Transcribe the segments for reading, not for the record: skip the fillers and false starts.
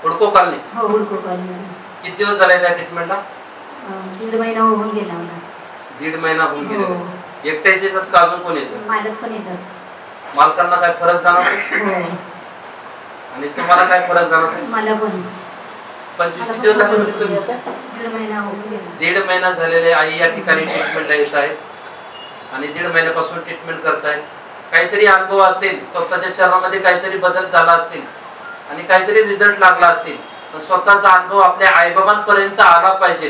हुडको colony? हो, हुडको colony. किती दिवस झाले त्या ट्रीटमेंटला? 1.5 महिना होऊन गेला मला. 1.5 महिना होऊन गेला. एकट्याच येतात का अजून कोण येतं? मालक पण येतात. मालकांना काय फरक जाणवतो? हो. आणि तुम्हाला काय फरक जाणवतो? मला पण. 25 दिवस झाले म्हणजे तुम्ही? 1.5 महिना होऊन गेला. 1.5 महिना झालेले आई या ठिकाणी ट्रीटमेंटला येत आहेत आणि 1.5 महिन्यापासून ट्रीटमेंट करतायत. काहीतरी अनुभव असेल, स्वतःच्या शरीरामध्ये काहीतरी बदल झाला असेल आणि काहीतरी रिझल्ट लागला असेल, पण स्वतःचा अनुभव आपल्या आईबाबांपर्यंत आला पाहिजे.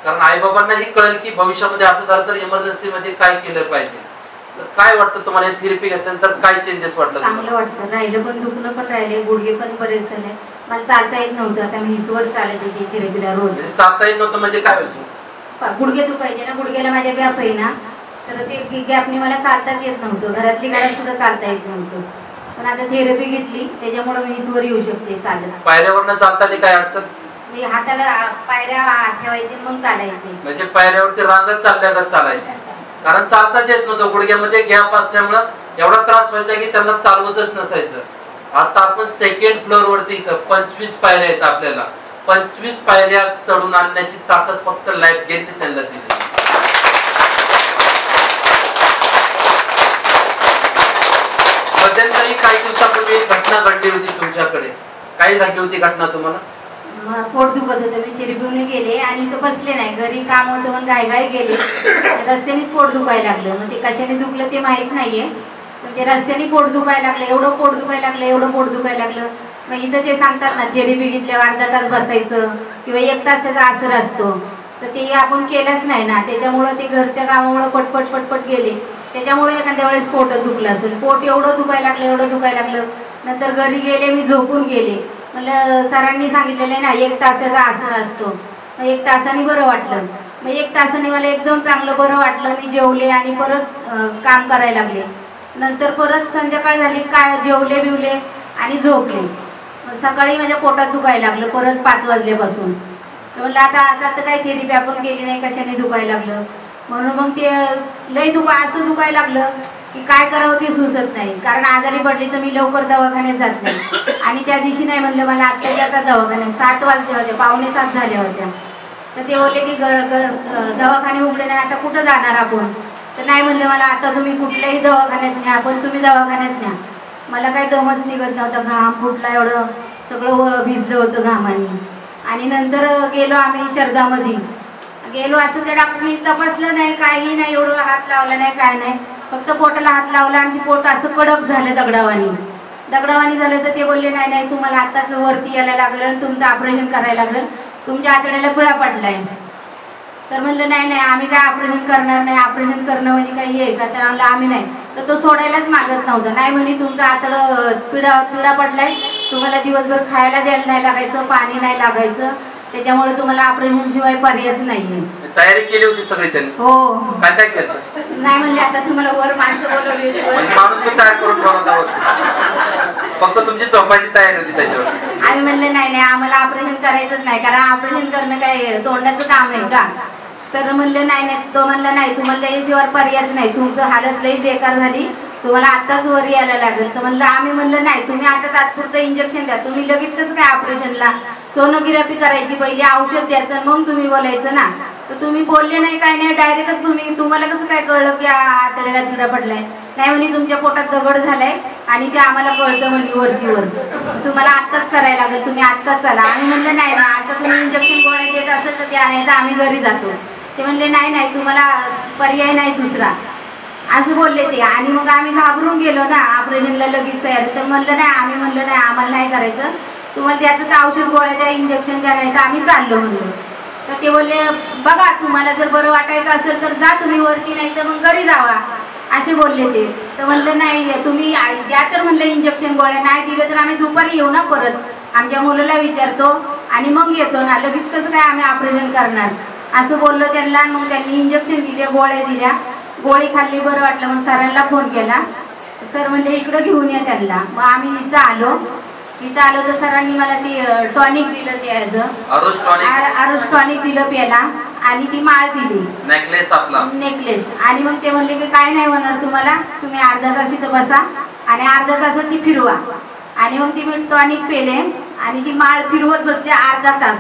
कारण आईबाबांनाही कळेल की भविष्यामध्ये असं झालं तर इमर्जन्सी मध्ये काय केलं पाहिजे. तर काय वाटतं तुम्हाला थेरपी घेतल्यानंतर काय चेंजेस वाटलं? चांगलं वाटतं. राहिलं पण दुखणं पण राहिले, गुडघे पण बरेच झाले. मला चालता येत नव्हतं, आता मी इथवर चालत होती थेरपीला रोज. चालता येत नव्हतं म्हणजे काय होतं? गुडघे दुखायचे ना, गुडघ्याला माझ्या गॅप आहे ना, तर ते गॅपने मला चालताच येत नव्हतं. घरातली घरात सुद्धा चालता येत नव्हतं. पण आता थेरपी घेतली त्याच्यामुळे मी इथवर येऊ शकते चालत. पायऱ्यावरनं चालताना काय अडचण? मी हाताला पायऱ्या ठेवायचे मग चालायचे. म्हणजे पायऱ्यावरती रांगत चालल्यागत चालायचे, कारण चालताच येत नव्हतं. गुडघ्यामध्ये गॅप असल्यामुळं एवढा त्रास व्हायचा की त्यांना चालवतच नसायचं. आता आपण सेकंड फ्लोअर वरती इथं 25 पायऱ्या आहेत आपल्याला. 25 पायऱ्या चढून आणण्याची ताकद फक्त लाईफ गेली त्यांना दिली. मध्यंतरी काही दिवसापूर्वी एक घटना घडली होती तुमच्याकडे. काय घडली होती घटना तुम्हाला? पोट दुखत होतं, मी थेरपीने गेले आणि तो बसले नाही. घरी काम होतं म्हणून घाई गेले. रस्त्यानेच पोट दुखायला लागलं. मग ते कशाने दुखलं ते माहित नाहीये, पण ते रस्त्याने पोट दुखायला लागलं. एवढं पोट दुखायला लागलं, एवढं पोट दुखायला लागलं. मग इथं ते सांगतात ना, थेरपी घेतल्यावर अर्धा तास बसायचं किंवा 1 तास त्याचा आसर असतो. तर ते आपण केलंच नाही ना, त्याच्यामुळं ते घरच्या कामामुळं पटपट गेले. त्याच्यामुळे एखाद्या वेळेस पोटच दुखलं असेल. पोट एवढं दुखायला लागलं, एवढं दुखायला लागलं. नंतर घरी गेले, मी झोपून गेले. मला सरांनी सांगितलेलं आहे ना, 1 तास त्याचा आसर असतो. मग 1 तासाने बरं वाटलं. मग 1 तासाने मला एकदम चांगलं बरं वाटलं. मी जेवले आणि परत काम करायला लागले. नंतर परत संध्याकाळ झाली, काय जेवले बिवले आणि झोपले. सकाळी माझ्या पोटात दुखायला लागलं परत 5 वाजल्यापासून. तर म्हणलं आता तर काही थेरपी आपण केली नाही, कशाने दुखायला लागलं. म्हणून मग ते लई असं दुखायला लागलं की काय करावं ते सुचत नाही. कारण आजारी पडली तर मी लवकर दवाखान्यात जात नाही. आणि त्या दिवशी नाही म्हणलं मला आत्ताच्या आता दवाखान्यात 7 वाजले होते, 6:45 झाल्या होत्या. तर ते बोलले की दवाखाने उघडे नाही, आता कुठं जाणार आपण. तर नाही म्हणलं मला आता तुम्ही कुठल्याही दवाखान्यात न्या, पण तुम्ही दवाखान्यात न्या. मला काही दमच निघत नव्हता, घाम फुटला, एवढं सगळं भिजलं होतं घामाने. आणि नंतर गेलो आम्ही शरदामध्ये गेलो. असं त्या डॉक्टरनी तपासलं नाही, काही नाही, एवढं हात लावला नाही, काय नाही. फक्त पोटाला हात लावला आणि ती पोट असं कडक झालं दगडावानी झालं. तर ते बोलले नाही तुम्हाला आत्ताच वरती यायला लागेल आणि तुमचं ऑपरेशन करायला लागेल, तुमच्या आतड्याला पिळा पडलाय. तर म्हणलं नाही आम्ही काय ऑपरेशन करणार नाही. ऑपरेशन करणं म्हणजे काही आहे का? तर म्हणलं आम्ही नाही. तर तो सोडायलाच मागत नव्हता. नाही म्हणे तुमचं आतडं पिळा पडलाय, तुम्हाला दिवसभर खायला द्यायला नाही लागायचं, पाणी नाही लागायचं, त्याच्यामुळे तुम्हाला ऑपरेशन शिवाय पर्यायच नाहीये. तयारी केली होती सगळी त्यांनी? हो. काय केलं? नाही म्हणले आता तुम्हाला वर माणसं बोलवली होती. माणूस पण तयार करून ठेवला होता, फक्त तुमची झोपायची तयारी होती त्याच्यावर. आम्ही म्हणले नाही आम्हाला ऑपरेशन करायचंच नाही, कारण ऑपरेशन करणं काय तोंडाचं काम आहे का? तर म्हणलं नाही. तो म्हणला नाही तुम्हाला त्याशिवाय पर्यायच नाही, तुमचं हालत लई बेकार झाली, तुम्हाला आत्ताच वर यायला लागेल. तर म्हणलं आम्ही म्हणलं नाही तुम्ही आता तात्पुरतं इंजेक्शन द्या, तुम्ही लगेच कसं काय ऑपरेशनला सोनोग्राफी करायची, पहिले औषध द्यायचं मग तुम्ही बोलायचं ना. तर तुम्ही बोलले नाही, काय नाही, डायरेक्टच तुम्हाला कसं काय कळलं की आतड्याला तिडा पडलाय? नाही म्हणे तुमच्या पोटात दगड झालाय आणि ते आम्हाला कळतं म्हणे वरचीवर, तुम्हाला आत्ताच करायला लागेल, तुम्ही आत्ताच चला. आम्ही म्हणलं नाही आता तुम्ही इंजेक्शन गोळ्या देत असेल तर ते आणायचं, आम्ही घरी जातो. ते म्हणले नाही तुम्हाला पर्याय नाही दुसरा, असं बोलले ते. आणि मग आम्ही घाबरून गेलो ना ऑपरेशनला लगेच तयारी. तर म्हणलं नाही आम्हाला नाही करायचं, तुम्हाला त्याचं औषध गोळ्या द्या, इंजेक्शन द्या, नाही तर आम्ही चाललो म्हणलो. तर ते बोलले बघा तुम्हाला जर बरं वाटायचं असेल तर जा तुम्ही वरती, नाही तर मग घरी जावा, असे बोलले ते. तर म्हणलं नाही तुम्ही द्या तर म्हणलं इंजेक्शन गोळ्या, नाही दिले तर आम्ही दुपारी येऊ ना परत, आमच्या मुलाला विचारतो आणि मग येतो ना, लगेच कसं काय आम्ही ऑपरेशन करणार, असं बोललो त्यांना. मग त्यांनी इंजेक्शन दिले, गोळ्या दिल्या, गोळी खाल्ली, बरं वाटलं. मग सरांना फोन केला, सर म्हणले इकडं घेऊन या त्यांना. मग आम्ही इथं आलो तर सरांनी मला ती टॉनिक दिलं, ते आरुष टॉनिक दिलं प्यायला, आणि ती माळ दिली, नेकलेस. आणि मग ते म्हणले की काय नाही होणार तुम्हाला, तुम्ही अर्धा तास इथं बसा आणि अर्धा तासात ती फिरवा. आणि मग ती मी टॉनिक पेले आणि ती माळ फिरवत बसले अर्धा तास.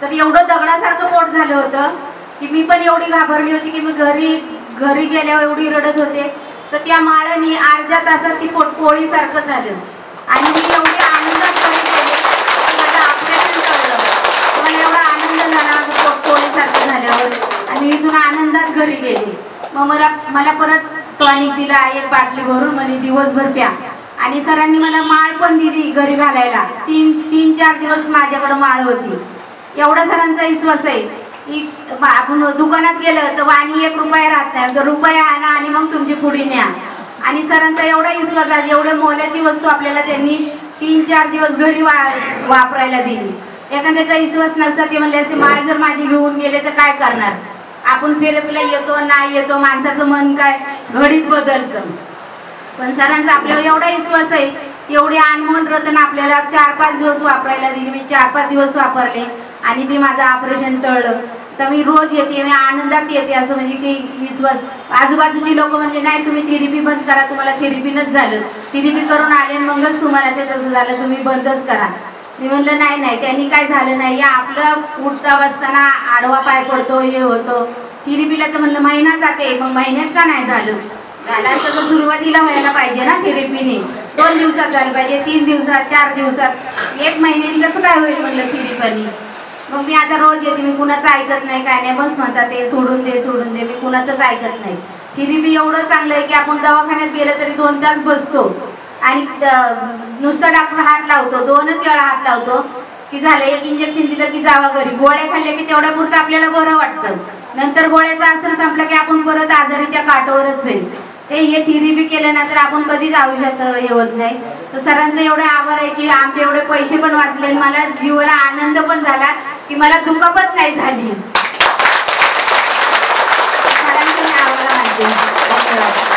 तर एवढं दगडासारखं पोट झालं होतं की मी पण एवढी घाबरली होती की मी घरी गेल्यावर एवढी रडत होते. तर त्या माळाने अर्ध्या तासात ती पोळीसारखं झालं आणि मी एवढी आनंदात घरी गेले की माझं ऑपरेशन कळलं. मला एवढा आनंद झाला माझं पोळीसारखं झाल्यावर आणि इथून आनंदात घरी गेले. मग मला परत टॉनिक दिला 1 बाटली भरून, म्हणे दिवसभर प्या. आणि सरांनी मला माळ पण दिली घरी घालायला. 3-4 दिवस माझ्याकडे माळ होती. एवढा सरांचा विश्वास आहे की आपण दुकानात गेलं तर वाणी 1 रुपया राहत नाही, तर रुपया आणा आणि मग तुमची पुढे न्या. आणि सरांचा एवढा विश्वास आहे, एवढे मोलाची वस्तू आपल्याला त्यांनी 3-4 दिवस घरी वापरायला दिली. एखाद्याचा विश्वास नसता ते म्हणले असे माळ जर माझी घेऊन गेले तर काय करणार. आपण थेरपीला येतो नाही येतो, माणसाचं मन काय घडीत बदलतं. पण सरांचा आपल्यावर एवढा विश्वास आहे, एवढी अनमोल रत्न आपल्याला 4-5 दिवस वापरायला दिली. मी 4-5 दिवस वापरले आणि ते माझं ऑपरेशन टळलं. तर मी रोज येते, मी आनंदात येते, असं म्हणजे की विश्वास. आजूबाजूची लोक म्हणले नाही तुम्ही थेरपी बंद करा, तुम्हाला थेरपीनंच झालं, थेरपी करून आले मगच तुम्हाला ते तसं झालं, तुम्ही बंदच करा. मी म्हणलं नाही त्यांनी काय झालं नाही, आपलं उठता बसताना आडवा पाय पडतो, हे होतं. थेरपीला तर म्हणलं महिना जाते, मग महिन्यात का नाही झालं असं तर सुरुवातीला व्हायला पाहिजे ना. थेरपीने 2 दिवसात झालं पाहिजे, 3 दिवसात, 4 दिवसात, 1 महिन्याने कसं काय होईल म्हणलं थेरपीने. मग मी आता रोज येते, मी कुणाचं ऐकत नाही, काय नाही, बस म्हणतात ते सोडून दे, मी कुणाचंच ऐकत नाही. थेरपी एवढं चांगलं आहे की आपण दवाखान्यात गेलं तरी 2 तास बसतो आणि नुसता डॉक्टर हात लावतो, 2च वेळा हात लावतो की झालं, 1 इंजेक्शन दिलं की जावा घरी. गोळ्या खाल्ल्या की तेवढ्या पुरतं आपल्याला बरं वाटतं, नंतर गोळ्याचा असर संपला की आपण परत आजारी त्या काठावरच आहे. ते हे थेरपी केलं ना तर आपण कधीच आयुष्यात हे होत नाही. तर सरांचं एवढे आभार आहे की आमचे एवढे पैसे पण वाचले, मला जीवाला आनंद पण झाला की मला दुखापत नाही झाली. सरांचे आभार मानते.